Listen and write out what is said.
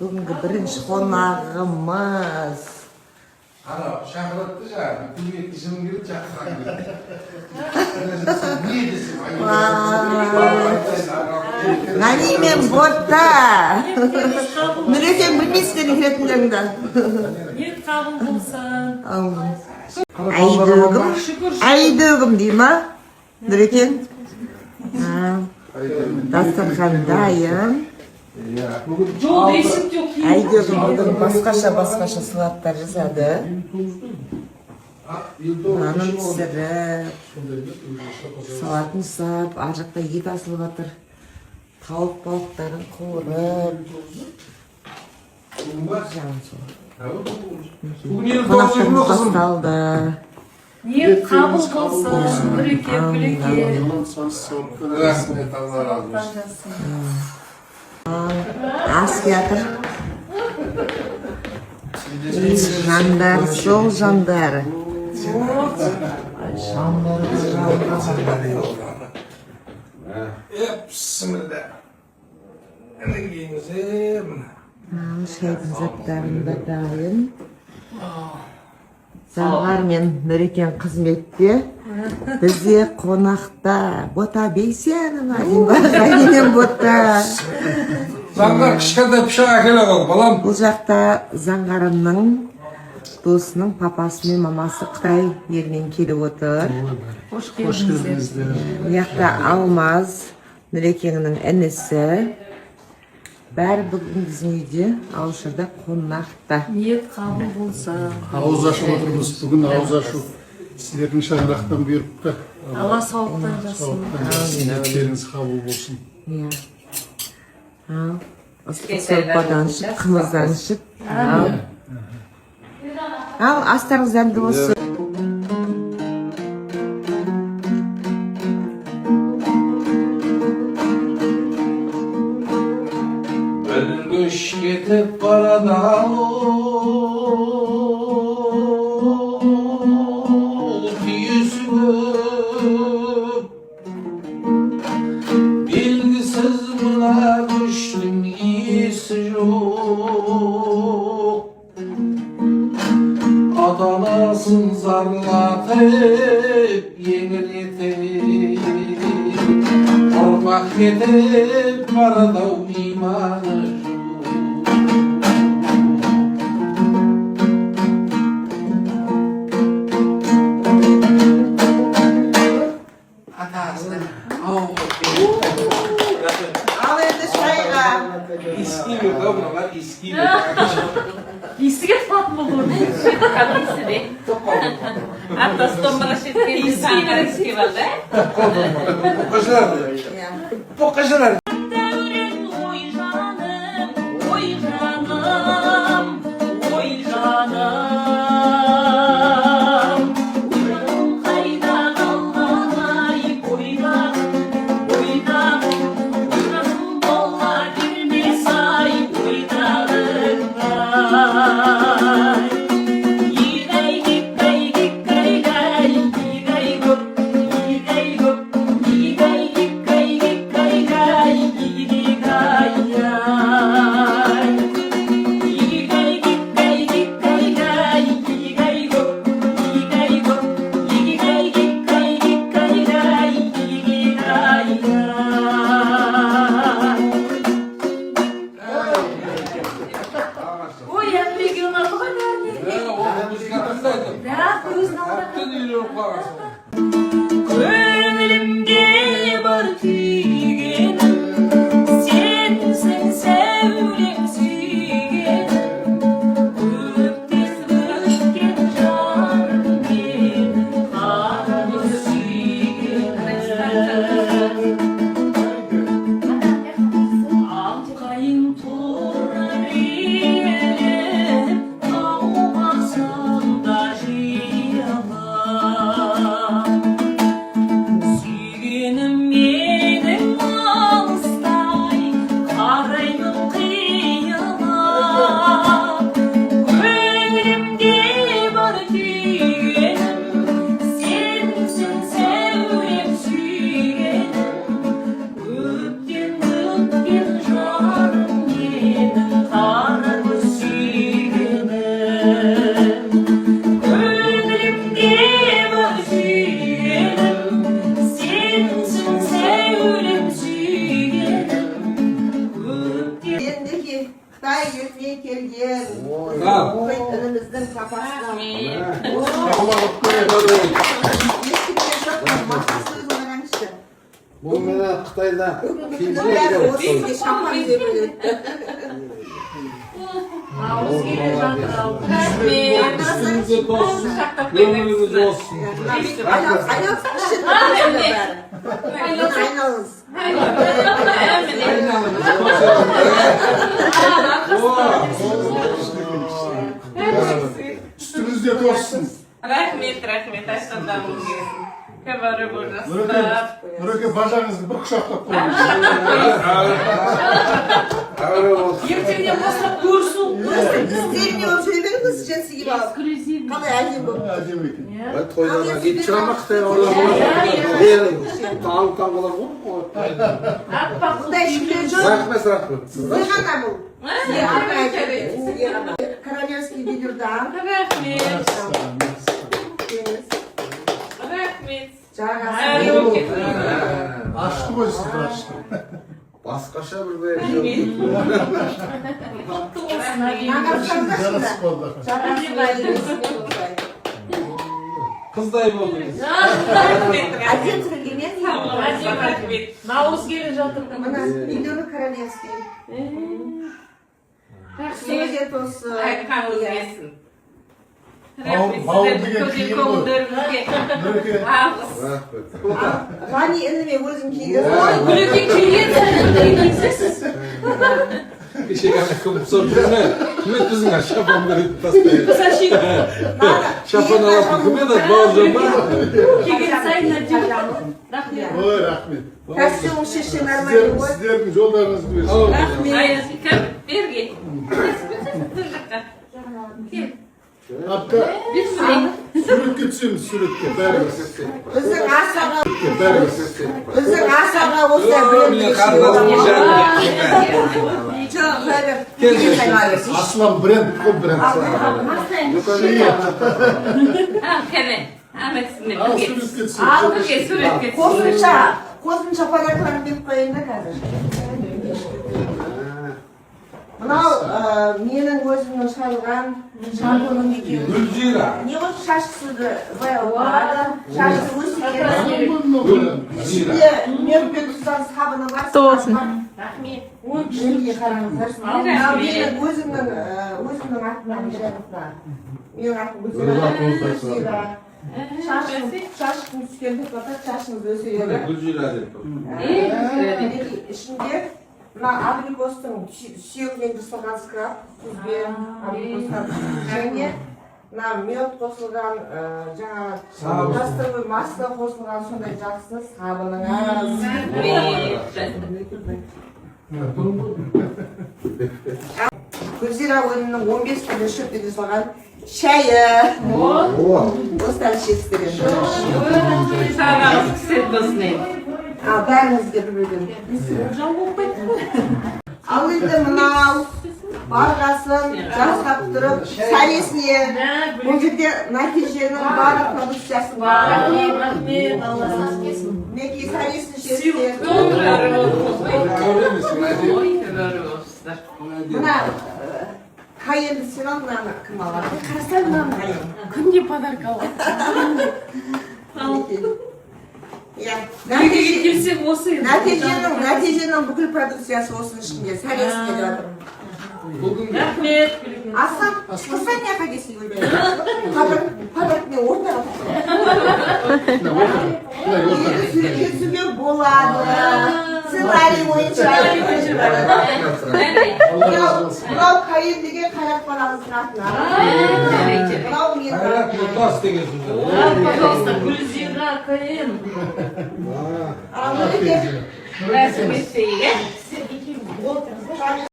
Бүгінгі бірінші қонағымыз. Ана шақырады жаңағы көмекті жымың келеді шақырған келеді. Ғани мен Ботта. Нұрекең білмейсіздер келетіндеріңді. Ет қабыл болсын. Айдөгім дей ма? Нұрекең? Дастархан дайын. Жол дейсік жоқ. Айдөгім бүгін басқаша салаттар жасады. Нанын пісіріп, салатын сап, ар жақта ет асылып жатыр. Тауық балықтарын қуырып. Қонақтарымыз басталды. Ет қабыл болсын. Бүреке. Рахмет, Алла разы болсын. Ас келатыр. Жандар, сол жандар. Bismillah. Шайдың заттарын да дайын. Заңғар мен Нұрекең қызметте. Бізде қонақта Бота Бейсенова деймін Бота. Заңғар кішкентай пышақ әкеле қол, балам. Бұл жақта Заңғарымның досының папасы мен мамасы Қытай елінен келіп отыр. Қош келдіңіздер. Бұл жақта Алмаз, Нұрекеңнің інісі. Бәрі бүгін біздің үйде Ауылшарда қонақта. Ет қабыл болсын. Ауыз ашу отырмыз. Бүгін ауыз ашу сіздердің шаңырақтан бұйырыпты. Алла сауықтан жасын. Ниеттеріңіз қабыл болсын. Сорпадан ішіп, қымыздан ішіп. Ал, астарыңыз дәмді болсын. Bir göç getip barada yüzümü bilgisiz buna düştüm iyisi yok. Adalasın zarlatıp yengil yetip Ormak yetip barada imanı Al енді шайға. İskiyle da buralar iskiyle. Исіге татын болуы. Автостомбара шеткен иски бар да? Pokaжlar. Devrin oy canım, oy canım, oy canım. Uyanım kayda kalmanay, oydan, oydan. Uyanım bolla girmesay, oydanım. Yigay giggay giggay gay, yigay gup, yigay gup, yigay giggay giggay gay, yigay gay. Yigay giggay giggay gay, yigay gup, yigay gup, yigay giggay giggay gay, yigay gay. Ой, я бегала по Gönlümde var tüygen, sensin sevdim suygen. Öptüz öpken canım benim, kanlı suygen. Alkayın torlarım, olmasam da jiyalar. Қытай еліне келген ініміздің папасынан естіген жоқпын, мақсат сөзін қараңызшы. Бұл мені Қытайда Бүгінгі бәрі осы елге шапан деп өтті. Наурыз келе жатыр ал. Үстіңізде болсын, өміріңіз болсын. Айналыс ішін айналыс. Üstünüzde toşsun. Rahmet, aşağıdamız gelsin. Kabarı burası. Nureke bacağınızı bir kuşaklap koyun. Ертеңнен бастап көрсін. Сіздеріне ол сөйлемеңіз, жеңсі келіп алып. Эксклюзив. Қалай әдем болып. Әдемі екен. Тойдан ет шығарма Қытайға оралып таң қалар ғой. Бұндай шүле жоқ. Рахмет. Сізге ғана бұл. Сізге ғана. Королевский видеодан Rahmet. жағасы. Açtı koy sizi açtı. Басқаша бір Нағарсаңдаршы да. Yarası oldu. қыздай болдыңыз. Әдем түргенен Rahmet. Наурыз келе жатыр. мына видеоны королевский. Сізге тосын. Aykanız gelsin. Bavul деген киім ғой. Көңілдеріңізге Nureke алғыс. Рахмет. Ғани ініме өзім киген. Күлеке келген сәлемдеріңізсіз. Кешегі ана кім сұрды кім еді біздің шапан бір еді тастайды. Шапан алатын кім еді бауыржан ба? Келген сайын әдемі. Рахмет. Oy rahmet. Костюм шешен армайды ғой. Sizlerin yollarınızı versin. Ayaz, kım, berge. Hatta sürük gitsin sürükке. Berber. Біздің асаға, Berber. біздің асаға осы Міне қарындасым Жоқ, бәрі. Aslan brand, o brand. Al, kene. Ahmet sizinle Al birge. sürük gitsin. Al, birge, sürekli gitsin. Қосымша подаркаларын беріп қояйын да қазір. Мынау менің өзімнің шығарылған шампуным екеуі. Гүлжира. Не ғой шашсызды бояуға, шашсы өсіп ішінде мерпек ұстан сабыны бар. Рахмет. Жерге қараңыздар. Мынау менің өзімнің атымнан жайықта. Менің атым Гүлзира. Шашқын түскен тоқтатады, шашыңыз өсіреді. Гүлжира деп. Ішінде мына абрикостың сүйегінен жасалған скраб, күзбен, абрикостан және мына мед қосылған, жаңа жасырғы масло қосылған сондай жақсы сабыныңыз. Гүлзира өнімнің 15 түрлі шөптен жасалған шайы. Осыдан ішесіздер енді. Sağ kısır dostum. Бәріңізге бір-бірден. Ал енді мынау барғасын жасап тұрып, сәресіне бұл жерде нәтиженің барлық продукциясы бар. Рахмет. Алла сақ келсін. Мінекей сәресін жесіздер. Мына қайынды сен ал, мынаны кім алады? Қарасай мынаны қайын. Күнде подарка алады. Күнге келсем осы енді. Нәтиженің бүкіл продукциясы осының ішінде сәресіне жатыр. Рахмет. Асан не ақа кесіл көрмеді. Подарк мен ортаға түсуге болады. Сценарий бойынша. Мынау қайын деген қайрат балаңыздың атына. Мынау мен Қайрат Нұртас деген сөз. Пожалуйста, Гүлзира Каен. Rahmet.